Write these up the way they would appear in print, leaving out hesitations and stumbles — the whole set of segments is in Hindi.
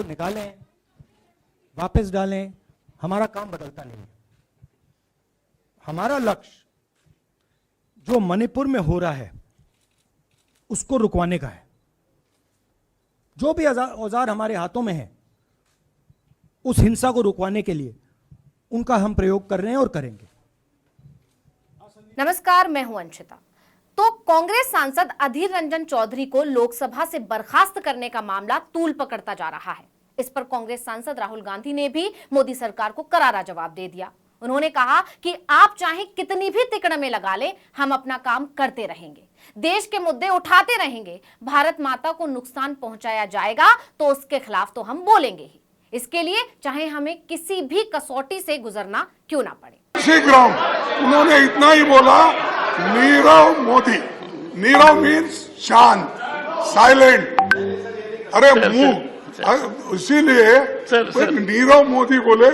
को निकालें, वापस डालें, हमारा काम बदलता नहीं है। हमारा लक्ष्य जो मणिपुर में हो रहा है उसको रुकवाने का है। जो भी औजार हमारे हाथों में है उस हिंसा को रुकवाने के लिए उनका हम प्रयोग कर रहे हैं और करेंगे। नमस्कार, मैं हूं अंशिता। तो कांग्रेस सांसद अधीर रंजन चौधरी को लोकसभा से बर्खास्त करने का मामला तूल पकड़ता जा रहा है। इस पर कांग्रेस सांसद राहुल गांधी ने भी मोदी सरकार को करारा जवाब दे दिया। उन्होंने कहा कि आप चाहे कितनी भी तिकड़में लगा लें, हम अपना काम करते रहेंगे, देश के मुद्दे उठाते रहेंगे। भारत माता को नुकसान पहुंचाया जाएगा तो उसके खिलाफ तो हम बोलेंगे ही, इसके लिए चाहे हमें किसी भी कसौटी से गुजरना क्यों ना पड़े। शीघ्र उन्होंने इतना ही बोला, नीरव मोदी। नीरव मीन्स शांत, साइलेंट। अरे मुंह, इसीलिए नीरव मोदी बोले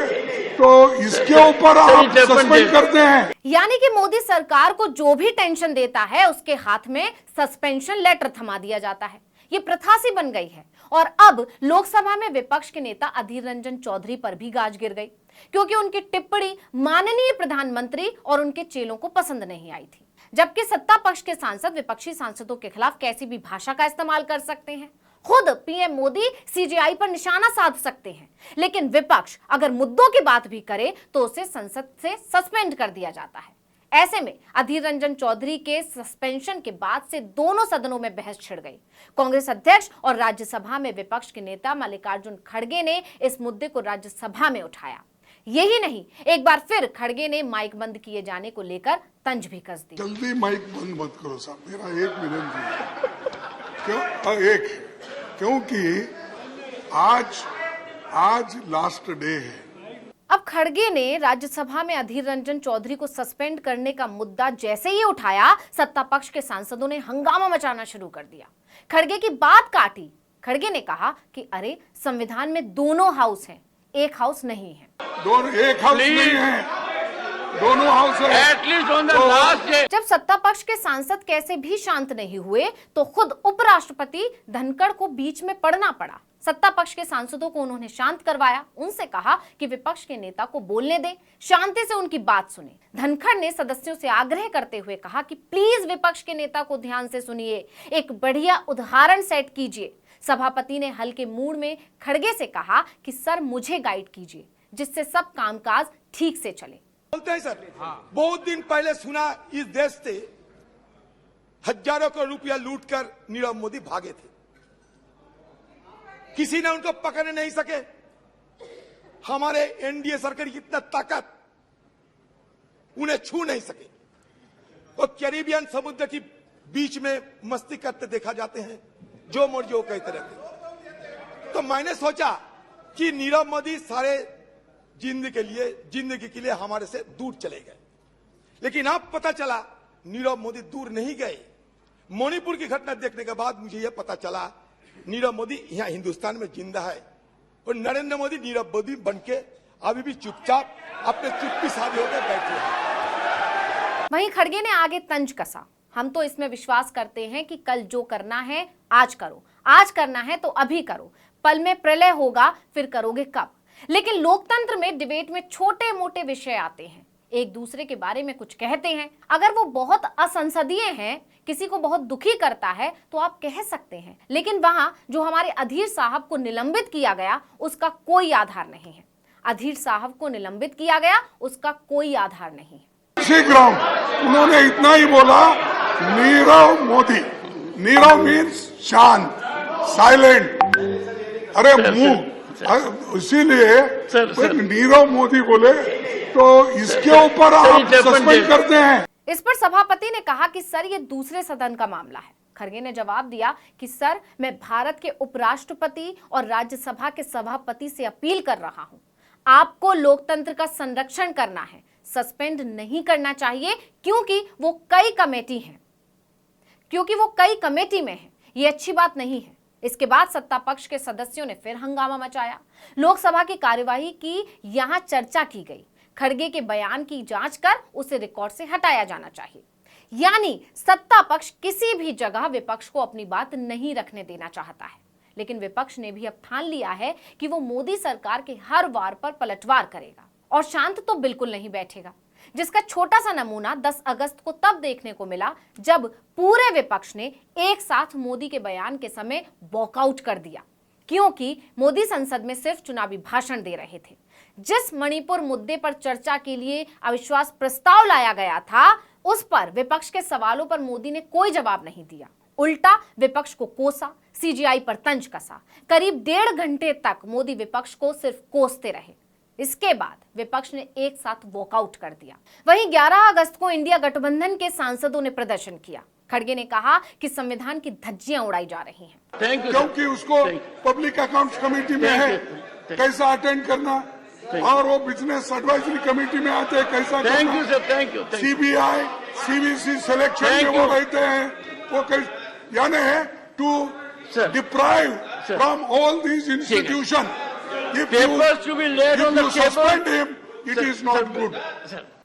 तो इसके ऊपर आप सस्पेंड करते हैं। यानी कि मोदी सरकार को जो भी टेंशन देता है उसके हाथ में सस्पेंशन लेटर थमा दिया जाता है। ये प्रथा सी बन गई है। और अब लोकसभा में विपक्ष के नेता अधीर रंजन चौधरी पर भी गाज गिर गई, क्योंकि उनकी टिप्पणी माननीय प्रधानमंत्री और उनके चेलों को पसंद नहीं आई थी। जबकि सत्ता पक्ष के सांसद विपक्षी सांसदों के खिलाफ कैसी भी भाषा का इस्तेमाल कर सकते हैं। खुद पीएम मोदी सीजेआई पर निशाना साध सकते हैं, लेकिन विपक्ष अगर मुद्दों की बात भी करे तो उसे संसद से सस्पेंड कर दिया जाता है। ऐसे में अधीर रंजन चौधरी के सस्पेंशन के बाद से दोनों सदनों में बहस छिड़ गई। कांग्रेस अध्यक्ष और राज्यसभा में विपक्ष के नेता मल्लिकार्जुन खड़गे ने इस मुद्दे को राज्यसभा में उठाया। यही नहीं, एक बार फिर खड़गे ने माइक बंद किए जाने को लेकर तंज भी कस दी। जल्दी माइक बंद मत करो साहब, मेरा एक मिनट क्योंकि आज लास्ट डे है। अब खड़गे ने राज्यसभा में अधीर रंजन चौधरी को सस्पेंड करने का मुद्दा जैसे ही उठाया, सत्ता पक्ष के सांसदों ने हंगामा मचाना शुरू कर दिया। खड़गे की बात काटी। खड़गे ने कहा कि अरे संविधान में दोनों हाउस हैं, एक हाउस नहीं है। एक हाउस नहीं है, दोनों हाउस है। At least on the last day. जब सत्ता पक्ष के सांसद कैसे भी शांत नहीं हुए तो खुद उपराष्ट्रपति धनखड़ को बीच में पड़ना पड़ा। सत्ता पक्ष के सांसदों को उन्होंने शांत करवाया, उनसे कहा कि विपक्ष के नेता को बोलने दें, शांति से उनकी बात सुने। धनखड़ ने सदस्यों से आग्रह करते हुए कहा कि प्लीज विपक्ष के नेता को ध्यान से सुनिए, एक बढ़िया उदाहरण सेट कीजिए। सभापति ने हल्के मूड में खड़गे से कहा कि सर मुझे गाइड कीजिए, जिससे सब कामकाज ठीक से चले। बोलते हैं सर, बहुत दिन पहले सुना इस देश से हजारों करोड़ रुपया लूटकर नीरव मोदी भागे थे, किसी ने उनको पकड़ नहीं सके। हमारे एनडीए सरकार की इतना ताकत, उन्हें छू नहीं सके। वो कैरिबियन समुद्र की बीच में मस्ती करते देखा जाते हैं, जो मर्जी वो कहते रहते। तो मैंने सोचा कि नीरव मोदी सारे जिंदगी के लिए हमारे से दूर चले गए, लेकिन अब पता चला नीरव मोदी दूर नहीं गए। मणिपुर की घटना देखने के बाद मुझे यह पता चला नीरव मोदी यहाँ हिंदुस्तान में जिंदा है, और नरेंद्र मोदी नीरव मोदी बनके अभी भी चुपचाप अपने चुप्पी साधे होकर बैठे हैं। वहीं खड़गे ने आगे तंज कसा, हम तो इसमें विश्वास करते हैं कि कल जो करना है आज करो, आज करना है तो अभी करो, पल में प्रलय होगा फिर करोगे कब। लेकिन लोकतंत्र में डिबेट में छोटे मोटे विषय आते हैं, एक दूसरे के बारे में कुछ कहते हैं। अगर वो बहुत असंसदीय हैं, किसी को बहुत दुखी करता है तो आप कह सकते हैं, लेकिन वहां जो हमारे अधीर साहब को निलंबित किया गया उसका कोई आधार नहीं है। अधीर साहब को निलंबित किया गया, उसका कोई आधार नहीं है। शीघ्र उन्होंने इतना ही बोला, नीरव मोदी। नीरव मीन्स शांत, साइलेंट। अरे मुंह, इसीलिए नीरव मोदी बोले तो इसके ऊपर आप सस्पेंड करते हैं। इस पर सभापति ने कहा कि सर ये दूसरे सदन का मामला है। खड़गे ने जवाब दिया कि सर मैं भारत के उपराष्ट्रपति और राज्यसभा के सभापति से अपील कर रहा हूं, आपको लोकतंत्र का संरक्षण करना है, सस्पेंड नहीं करना चाहिए, क्योंकि वो कई कमेटी में है, ये अच्छी बात नहीं है। इसके बाद सत्ता पक्ष के सदस्यों ने फिर हंगामा मचाया। लोकसभा की कार्यवाही की यहां चर्चा की गई। खड़गे के बयान की जांच कर उसे रिकॉर्ड से हटाया जाना चाहिए। यानी सत्ता पक्ष किसी भी जगह विपक्ष को अपनी बात नहीं रखने देना चाहता है, लेकिन विपक्ष ने भी अब ठान लिया है कि वो मोदी सरकार के हर वार पर पलटवार करेगा और शांत तो बिल्कुल नहीं बैठेगा, जिसका छोटा सा नमूना 10 अगस्त को तब देखने को मिला जब पूरे विपक्ष ने एक साथ मोदी के बयान के समय वॉकआउट कर दिया, क्योंकि मोदी संसद में सिर्फ चुनावी भाषण दे रहे थे। जिस मणिपुर मुद्दे पर चर्चा के लिए अविश्वास प्रस्ताव लाया गया था, उस पर विपक्ष के सवालों पर मोदी ने कोई जवाब नहीं दिया, उल्टा विपक्ष को कोसा, सीजीआई पर तंज कसा। करीब 1.5 घंटे तक मोदी विपक्ष को सिर्फ कोसते रहे। इसके बाद विपक्ष ने एक साथ वॉकआउट कर दिया। वहीं 11 अगस्त को इंडिया गठबंधन के सांसदों ने प्रदर्शन किया। खड़गे ने कहा कि संविधान की धज्जियां उड़ाई जा रही हैं। क्योंकि उसको पब्लिक अकाउंट्स कमेटी में है कैसा अटेंड करना, और वो बिजनेस एडवाइजरी कमेटी में आते हैं कैसा करना, सीबीआई सीबीसी सिलेक्शन में वो रहते हैं, वो यानी है to deprive from all these institution. If you suspend him, it is not good.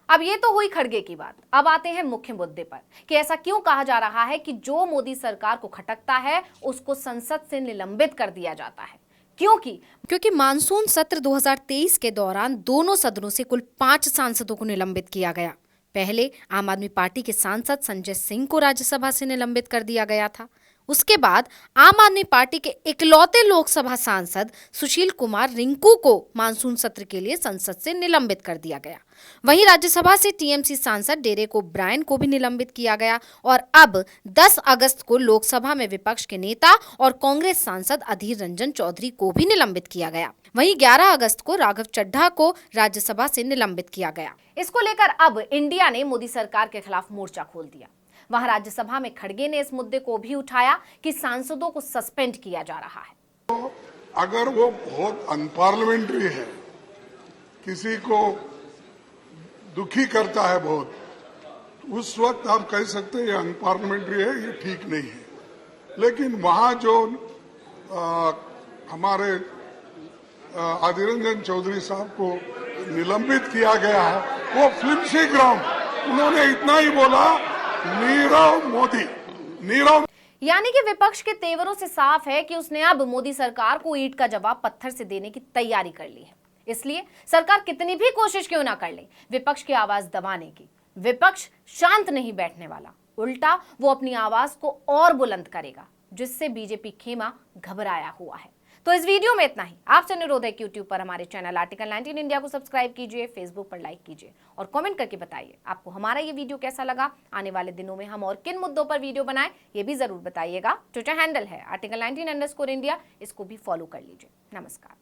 अब ये तो हुई खड़गे की बात। अब आते हैं मुख्य मुद्दे पर कि ऐसा क्यों कहा जा रहा है कि जो मोदी सरकार को खटकता है उसको संसद से निलंबित कर दिया जाता है। क्योंकि मानसून सत्र 2023 के दौरान दोनों सदनों से कुल 5 सांसदों को निलंबित किया गया। पहले आम आदमी पार्टी के सांसद संजय सिंह को राज्यसभा से निलंबित कर दिया गया था। उसके बाद आम आदमी पार्टी के इकलौते लोकसभा सांसद सुशील कुमार रिंकू को मानसून सत्र के लिए संसद से निलंबित कर दिया गया। वहीं राज्यसभा से टीएमसी सांसद डेरेक ओब्रायन को भी निलंबित किया गया और अब 10 अगस्त को लोकसभा में विपक्ष के नेता और कांग्रेस सांसद अधीर रंजन चौधरी को भी निलंबित किया गया। वहीं 11 अगस्त को राघव चड्ढा को राज्यसभा से निलंबित किया गया। इसको लेकर अब इंडिया ने मोदी सरकार के खिलाफ मोर्चा खोल दिया। वहां राज्यसभा में खड़गे ने इस मुद्दे को भी उठाया कि सांसदों को सस्पेंड किया जा रहा है। तो अगर वो बहुत अनपार्लियामेंट्री है, किसी को दुखी करता है बहुत, उस वक्त आप कह सकते हैं ये अनपार्लियामेंट्री है, ये ठीक नहीं है। लेकिन वहां जो हमारे अधीर रंजन चौधरी साहब को निलंबित किया गया है, वो फ्लिम्सी ग्राउंड, उन्होंने इतना ही बोला, नीरव मोदी, नीरव। यानी कि विपक्ष के तेवरों से साफ है कि उसने अब मोदी सरकार को ईंट का जवाब पत्थर से देने की तैयारी कर ली है। इसलिए सरकार कितनी भी कोशिश क्यों ना कर ले विपक्ष की आवाज दबाने की, विपक्ष शांत नहीं बैठने वाला, उल्टा वो अपनी आवाज को और बुलंद करेगा, जिससे बीजेपी खेमा घबराया हुआ है। तो इस वीडियो में इतना ही। आपसे अनुरोध है कि यूट्यूब पर हमारे चैनल आर्टिकल 19 इंडिया को सब्सक्राइब कीजिए, फेसबुक पर लाइक कीजिए और कमेंट करके बताइए आपको हमारा ये वीडियो कैसा लगा। आने वाले दिनों में हम और किन मुद्दों पर वीडियो बनाएं ये भी जरूर बताइएगा। ट्विटर हैंडल है article19_India, इसको भी फॉलो कर लीजिए। नमस्कार।